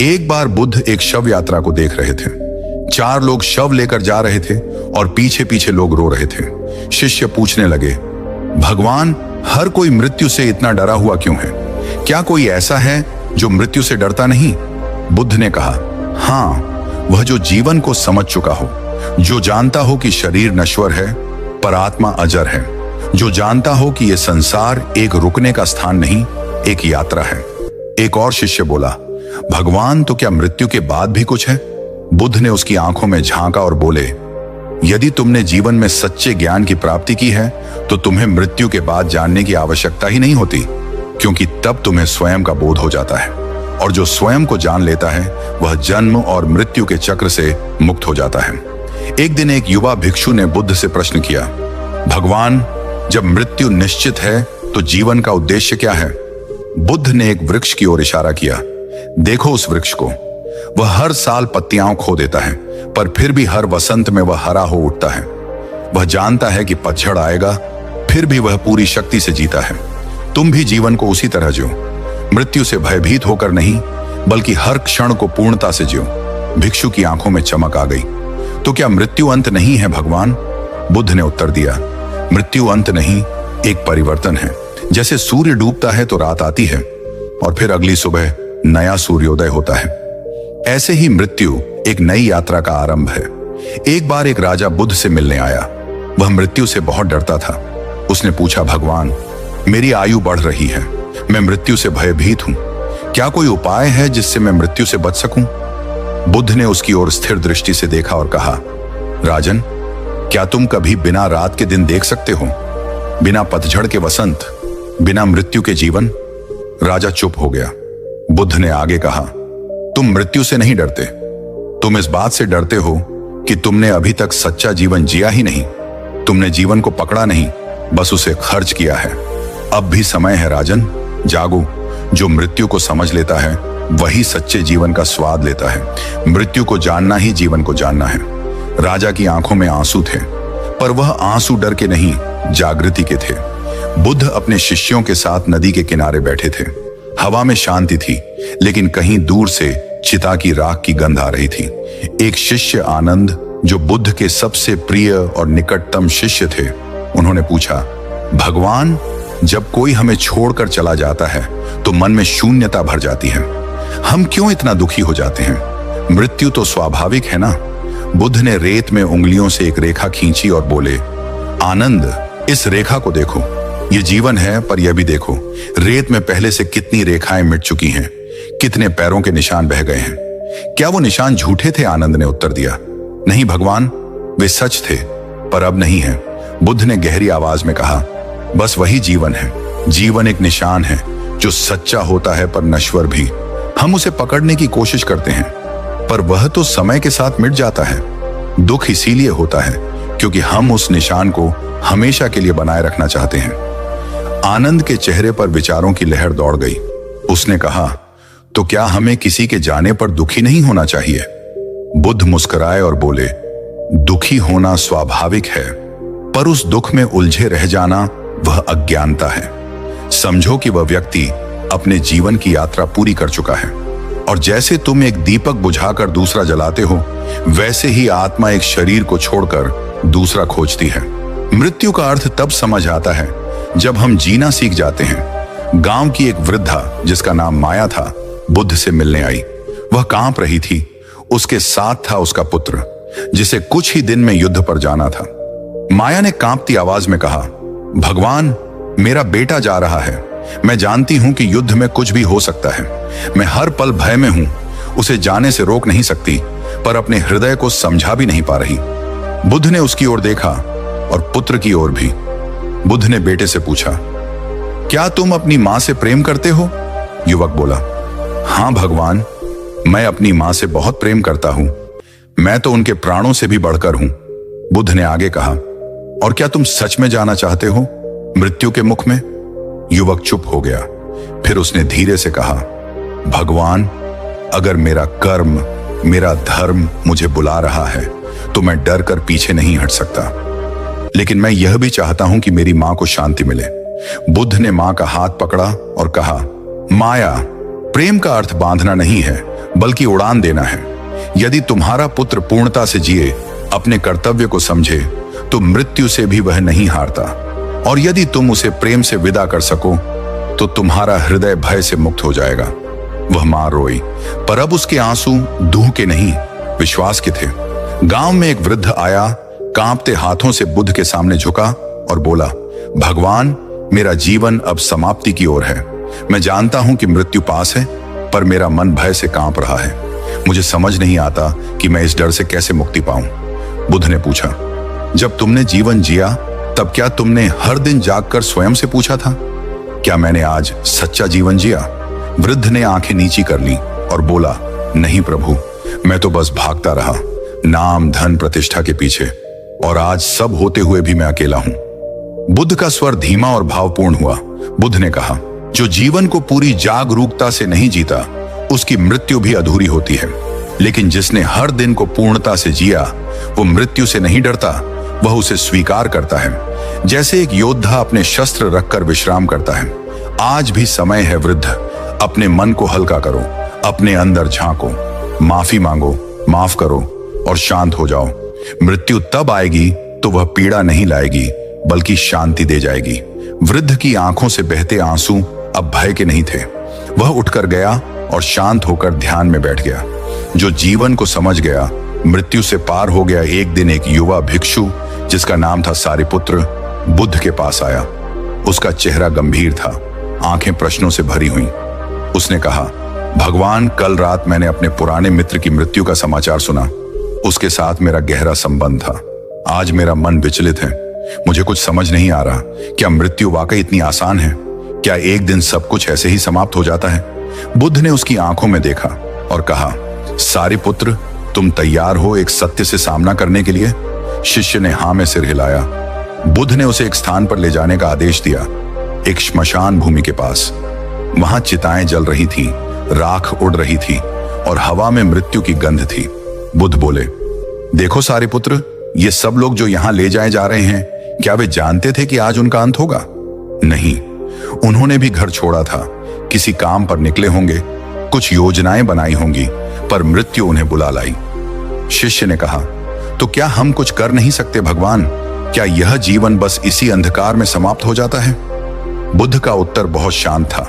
एक बार बुद्ध एक शव यात्रा को देख रहे थे। 4 लोग शव लेकर जा रहे थे और पीछे पीछे लोग रो रहे थे। शिष्य पूछने लगे, भगवान, हर कोई मृत्यु से इतना डरा हुआ क्यों है? क्या कोई ऐसा है जो मृत्यु से डरता नहीं? बुद्ध ने कहा, हाँ, वह जो जीवन को समझ चुका हो, जो जानता हो कि शरीर नश्वर है पर आत्मा अजर है, जो जानता हो कि यह संसार एक रुकने का स्थान नहीं, एक यात्रा है। एक और शिष्य बोला, भगवान, तो क्या मृत्यु के बाद भी कुछ है? बुद्ध ने उसकी आंखों में झांका और बोले, यदि तुमने जीवन में सच्चे ज्ञान की प्राप्ति की है तो तुम्हें मृत्यु के बाद जानने की आवश्यकता ही नहीं होती, क्योंकि तब तुम्हें स्वयं का बोध हो जाता है, और जो स्वयं को जान लेता है वह जन्म और मृत्यु के चक्र से मुक्त हो जाता है। एक दिन एक युवा भिक्षु ने बुद्ध से प्रश्न किया, भगवान, जब मृत्यु निश्चित है तो जीवन का उद्देश्य क्या है? बुद्ध ने एक वृक्ष की ओर इशारा किया, देखो उस वृक्ष को, वह हर साल पत्तियां खो देता है पर फिर भी हर वसंत में वह हरा हो उठता है। वह जानता है कि पतझड़ आएगा, फिर भी वह पूरी शक्ति से जीता है। तुम भी जीवन को उसी तरह जियो, मृत्यु से भयभीत होकर नहीं, बल्कि हर क्षण को पूर्णता से जियो। भिक्षु की आंखों में चमक आ गई। तो क्या मृत्यु अंत नहीं है भगवान? बुद्ध ने उत्तर दिया, मृत्यु अंत नहीं, एक परिवर्तन है। जैसे सूर्य डूबता है तो रात आती है और फिर अगली सुबह नया सूर्योदय होता है, ऐसे ही मृत्यु एक नई यात्रा का आरंभ है। एक बार एक राजा बुद्ध से मिलने आया। वह मृत्यु से बहुत डरता था। उसने पूछा, भगवान, मेरी आयु बढ़ रही है, मैं मृत्यु से भयभीत हूं, क्या कोई उपाय है जिससे मैं मृत्यु से बच सकूं? बुद्ध ने उसकी ओर स्थिर दृष्टि से देखा और कहा, राजन, क्या तुम कभी बिना रात के दिन देख सकते हो? बिना पतझड़ के वसंत, बिना मृत्यु के जीवन? राजा चुप हो गया। बुद्ध ने आगे कहा, तुम मृत्यु से नहीं डरते, तुम इस बात से डरते हो कि तुमने अभी तक सच्चा जीवन जिया ही नहीं। तुमने जीवन को पकड़ा नहीं, बस उसे खर्च किया है। अब भी समय है राजन, जागो। जो मृत्यु को समझ लेता है वही सच्चे जीवन का स्वाद लेता है। मृत्यु को जानना ही जीवन को जानना है। राजा की आंखों में आंसू थे, पर वह आंसू डर के नहीं, जागृति के थे। बुद्ध अपने शिष्यों के साथ नदी के किनारे बैठे थे। हवा में शांति थी, लेकिन कहीं दूर से चिता की राख की गंध आ रही थी। एक शिष्य आनंद, जो बुद्ध के सबसे प्रिय और निकटतम शिष्य थे, उन्होंने पूछा, भगवान, जब कोई हमें छोड़कर चला जाता है तो मन में शून्यता भर जाती है। हम क्यों इतना दुखी हो जाते हैं? मृत्यु तो स्वाभाविक है ना? बुद्ध ने रेत में उंगलियों से एक रेखा खींची और बोले, आनंद, इस रेखा को देखो, ये जीवन है, पर यह भी देखो, रेत में पहले से कितनी रेखाएं मिट चुकी हैं, कितने पैरों के निशान बह गए हैं। क्या वो निशान झूठे थे? आनंद ने उत्तर दिया, नहीं भगवान, वे सच थे, पर अब नहीं है। बुद्ध ने गहरी आवाज में कहा, बस वही जीवन है। जीवन एक निशान है जो सच्चा होता है पर नश्वर भी। हम उसे पकड़ने की कोशिश करते हैं, पर वह तो समय के साथ मिट जाता है। दुख इसीलिए होता है क्योंकि हम उस निशान को हमेशा के लिए बनाए रखना चाहते हैं। आनंद के चेहरे पर विचारों की लहर दौड़ गई। उसने कहा, तो क्या हमें किसी के जाने पर दुखी नहीं होना चाहिए? बुद्ध मुस्कुराए और बोले, दुखी होना स्वाभाविक है, पर उस दुख में उलझे रह जाना वह अज्ञानता है। समझो कि वह व्यक्ति अपने जीवन की यात्रा पूरी कर चुका है, और जैसे तुम एक दीपक बुझाकर दूसरा जलाते हो, वैसे ही आत्मा एक शरीर को छोड़कर दूसरा खोजती है। मृत्यु का अर्थ तब समझ आता है जब हम जीना सीख जाते हैं। गांव की एक वृद्धा, जिसका नाम माया था, बुद्ध से मिलने आई। वह कांप रही थी। उसके साथ था उसका पुत्र, जिसे कुछ ही दिन में युद्ध पर जाना था। माया ने कांपती आवाज में कहा, भगवान, मेरा बेटा जा रहा है। मैं जानती हूं कि युद्ध में कुछ भी हो सकता है। मैं हर पल भय में हूं। उसे जाने से रोक नहीं सकती, पर अपने हृदय को समझा भी नहीं पा रही। बुद्ध ने उसकी ओर देखा और पुत्र की ओर भी। बुद्ध ने बेटे से पूछा, क्या तुम अपनी मां से प्रेम करते हो? युवक बोला, हां भगवान, मैं अपनी मां से बहुत प्रेम करता हूं। मैं तो उनके प्राणों से भी बढ़कर हूं। बुद्ध ने आगे कहा, और क्या तुम सच में जाना चाहते हो मृत्यु के मुख में? युवक चुप हो गया। फिर उसने धीरे से कहा, भगवान, अगर मेरा कर्म, मेरा धर्म मुझे बुला रहा है तो मैं डर कर पीछे नहीं हट सकता, लेकिन मैं यह भी चाहता हूं कि मेरी मां को शांति मिले। बुद्ध ने मां का हाथ पकड़ा और कहा, माया, प्रेम का अर्थ बांधना नहीं है, बल्कि उड़ान देना है। यदि तुम्हारा पुत्र पूर्णता से जिए, अपने कर्तव्य को समझे, तो मृत्यु से भी वह नहीं हारता। और यदि तुम उसे प्रेम से विदा कर सको, तो तुम्हारा हृदय भय से मुक्त हो जाएगा। वह मां रोई, पर अब उसके आंसू दूह के नहीं, विश्वास के थे। गांव में एक वृद्ध आया, कांपते हाथों से बुद्ध के सामने झुका और बोला, भगवान, मेरा जीवन अब समाप्ति की ओर है। मैं जानता हूं कि मृत्यु पास है, पर मेरा मन भय से कांप रहा है। मुझे समझ नहीं आता कि मैं इस डर से कैसे मुक्ति पाऊं। बुद्ध ने पूछा, जब तुमने जीवन जिया, तब क्या तुमने हर दिन जागकर स्वयं से पूछा था, क्या मैंने आज सच्चा जीवन जिया? वृद्ध ने आंखें नीची कर ली और बोला, नहीं प्रभु, मैं तो बस भागता रहा, नाम, धन, प्रतिष्ठा के पीछे, और आज सब होते हुए भी मैं अकेला हूं। बुद्ध का स्वर धीमा और भावपूर्ण हुआ। बुद्ध ने कहा, जो जीवन को पूरी जागरूकता से नहीं जीता, उसकी मृत्यु भी अधूरी होती है। लेकिन जिसने हर दिन को पूर्णता से जिया, वो मृत्यु से नहीं डरता, वह उसे स्वीकार करता है। जैसे एक योद्धा अपने शस्त्र रखकर विश्राम करता है। आज भी समय है वृद्ध, अपने मन को हल्का करो, अपने अंदर झांको, माफी मांगो, माफ करो और शांत हो जाओ। मृत्यु तब आएगी तो वह पीड़ा नहीं लाएगी, बल्कि शांति दे जाएगी। वृद्ध की आंखों से बहते आंसू अब भय के नहीं थे। वह उठकर गया और शांत होकर ध्यान में बैठ गया। जो जीवन को समझ गया, मृत्यु से पार हो गया। एक दिन एक युवा भिक्षु, जिसका नाम था सारिपुत्र, बुद्ध के पास आया। उसका चेहरा गंभीर था, आंखें प्रश्नों से भरी हुई। उसने कहा, भगवान, कल रात मैंने अपने पुराने मित्र की मृत्यु का समाचार सुना। उसके साथ मेरा गहरा संबंध था। आज मेरा मन विचलित है। मुझे कुछ समझ नहीं आ रहा, क्या मृत्यु वाकई इतनी आसान है? क्या एक दिन सब कुछ ऐसे ही समाप्त हो जाता है? बुद्ध ने उसकी आंखों में देखा और कहा, सारिपुत्र, तुम तैयार हो एक सत्य से सामना करने के लिए? शिष्य ने हां में सिर हिलाया। बुद्ध ने उसे एक स्थान पर ले जाने का आदेश दिया, एक श्मशान भूमि के पास। वहां चिताएं जल रही थीं, राख उड़ रही थी और हवा में मृत्यु की गंध थी। बुद्ध बोले, देखो सारिपुत्र, ये सब लोग जो यहां ले जाए जा रहे हैं, क्या वे जानते थे कि आज उनका अंत होगा? नहीं, उन्होंने भी घर छोड़ा था, किसी काम पर निकले होंगे, कुछ योजनाएं बनाई होंगी, पर मृत्यु उन्हें बुला लाई। शिष्य ने कहा, तो क्या हम कुछ कर नहीं सकते भगवान? क्या यह जीवन बस इसी अंधकार में समाप्त हो जाता है? बुद्ध का उत्तर बहुत शांत था,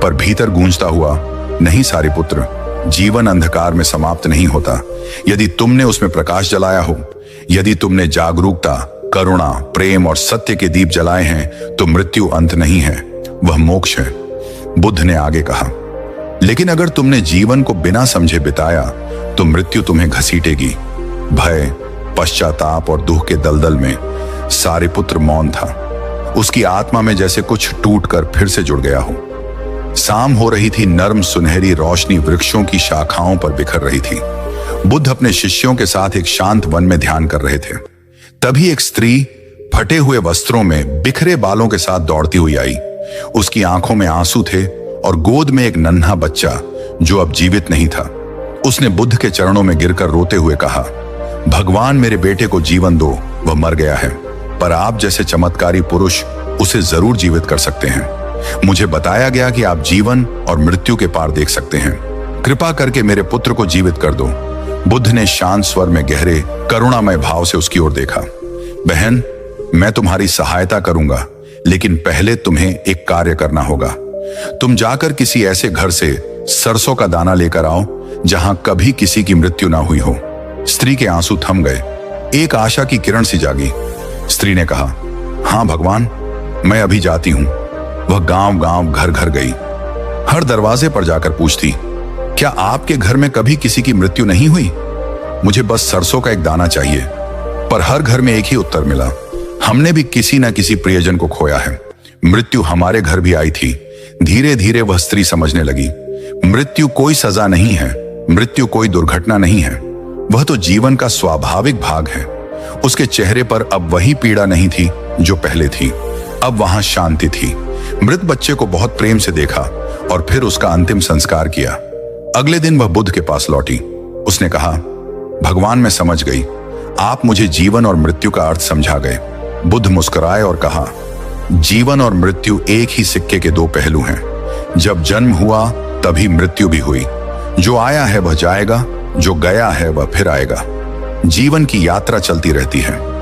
पर भीतर गूंजता हुआ, नहीं सारिपुत्र, जीवन अंधकार में समाप्त नहीं होता। यदि तुमने उसमें प्रकाश जलाया हो, यदि तुमने जागरूकता, करुणा, प्रेम और सत्य के दीप जलाए हैं, तो मृत्यु अंत नहीं है, वह मोक्ष है। बुद्ध ने आगे कहा, लेकिन अगर तुमने जीवन को बिना समझे बिताया, तो मृत्यु तुम्हें घसीटेगी। भय, पश्चाताप और दुख के दलदल में सारिपुत्र मौन था। उसकी आत्मा में जैसे कुछ टूटकर फिर से जुड़ गया हो। शाम हो रही थी, नर्म सुनहरी रोशनी वृक्षों की शाखाओं पर बिखर रही थी। बुद्ध अपने शिष्यों के साथ एक शांत वन में ध्यान कर रहे थे। तभी एक स्त्री फटे हुए वस्त्रों में बिखरे बालों के साथ दौड़ती हुई आई। उसकी आंखों में आंसू थे और गोद में एक नन्हा बच्चा जो अब जीवित नहीं था। उसने बुद्ध के चरणों में गिरकर रोते हुए कहा, भगवान, मेरे बेटे को जीवन दो, वह मर गया है, पर आप जैसे चमत्कारी पुरुष उसे जरूर जीवित कर सकते हैं। मुझे बताया गया कि आप जीवन और मृत्यु के पार देख सकते हैं। कृपा करके मेरे पुत्र को जीवित कर दो। बुद्ध ने शांत स्वर में गहरे करुणामय भाव से उसकी ओर देखा। बहन, मैं तुम्हारी सहायता करूंगा, लेकिन पहले तुम्हें एक कार्य करना होगा। तुम जाकर किसी ऐसे घर से सरसों का दाना लेकर आओ जहां कभी किसी की मृत्यु ना हुई हो। स्त्री के आंसू थम गए, एक आशा की किरण सी जागी। स्त्री ने कहा, हां भगवान, मैं अभी जाती हूं। वह गांव गांव घर घर गई। हर दरवाजे पर जाकर पूछती, क्या आपके घर में कभी किसी की मृत्यु नहीं हुई? मुझे बस सरसों का एक दाना चाहिए। पर हर घर में एक ही उत्तर मिला, हमने भी किसी न किसी प्रियजन को खोया है। मृत्यु हमारे घर भी आई थी। धीरे धीरे वह स्त्री समझने लगी, मृत्यु कोई सजा नहीं है, मृत्यु कोई दुर्घटना नहीं है, वह तो जीवन का स्वाभाविक भाग है। उसके चेहरे पर अब वही पीड़ा नहीं थी जो पहले थी, अब वहां शांति थी। मृत बच्चे को बहुत प्रेम से देखा और फिर उसका अंतिम संस्कार किया। अगले दिन वह बुद्ध के पास लौटी। उसने कहा, भगवान, मैं समझ गई, आप मुझे जीवन और मृत्यु का अर्थ समझा गए। बुद्ध मुस्कुराए और कहा, जीवन और मृत्यु एक ही सिक्के के दो पहलू हैं। जब जन्म हुआ तभी मृत्यु भी हुई। जो आया है वह जाएगा, जो गया है वह फिर आएगा। जीवन की यात्रा चलती रहती है।